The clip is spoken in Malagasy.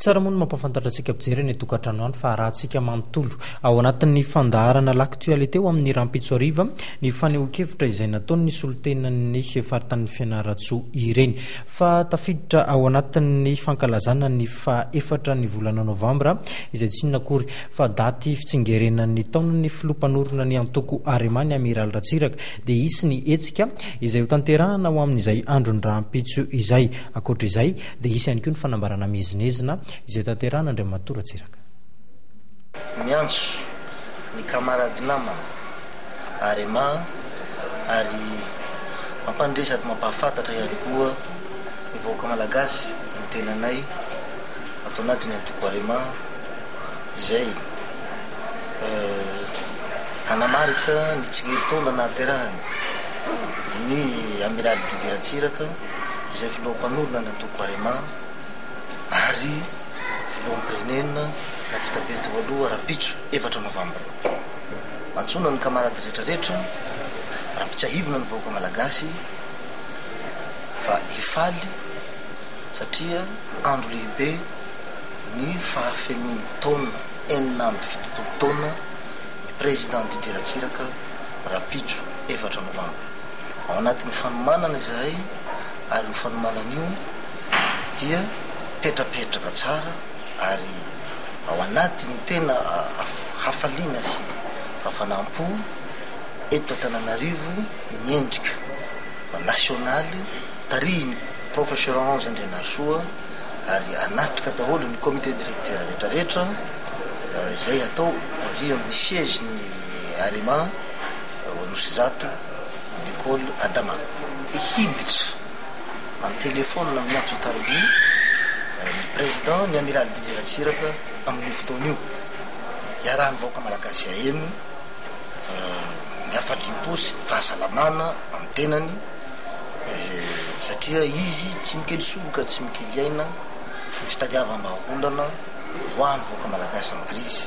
Tsara moa no mampafantatra antsika mpijery ny tokantrano any fa raha antsika manontolo ao anatin'ny fandaharana l'actualité ho amin'ny rampitsoariva ny fanehoan-kevitra izay nataony ny solotenan'ny faritany Fianaratsoa ireny fa tafiditra ao anatin'ny fankalazana ny faha-efatra ny volana novambra izay tsy nakory fa daty fitsingerenan'ny taonan'ny filompanorona ny antoko Aremany Amiral Ratsiraka dia isy ny hetsika izay ho tanterahana ao amin'izay andron'ny rampitso izay. Ankoatra izay dia isy ihany koa ny fanambarana mezinezina izay tanterahana Andriamatoa Ratsiraka. Miantso ny kamarady namana Arema ary mampandresy sady mampahafantatra ihany koa ny vahoaka malagasy ny tenanay ato anatiny antoko Arema izay hanamarika ny tsigneritaona nahaterahany ny Amiral Didier Ratsiraka izay filoham-panorona ny antoko Arema ary filoham-pirenena na fitabenty voaloha rapitso 4 novambra. Antsona ny kamarady rehetrarehetra rampitsahivina ny vahoaka malagasy fa hifaly satria andro lehibe ny fahafenony taona 7 taona ny président Didier Ratsiraka rapitso 4 novambra. Ao anatin'ny fanomanana izay ary ny fanomanan'io dia petrapetraka tsara ary ao anatiny tena hafaliana sy fahafanampo eto Antananarivo miendrika nasionaly tarihiny professeur Ange Andrianasoa ary anatrika daholo ny comité directeur rehetrarehetra izay atao ry amin'ny siège ny Arema Anosizato l'école Adama hiditra amin'ny telefôna amin'ny antso tarby ny président ny Amiral Didier Ratsiraka amin'ny fotoana io iarahany vahoaka malagasy aheno mihafalim-po sy fahasalamana amin'ny tenany satria izy tsy mikely soroka tsy mikely aina ny fitadiavam-baholana hoan'ny vahoaka malagasy amin'ny krizy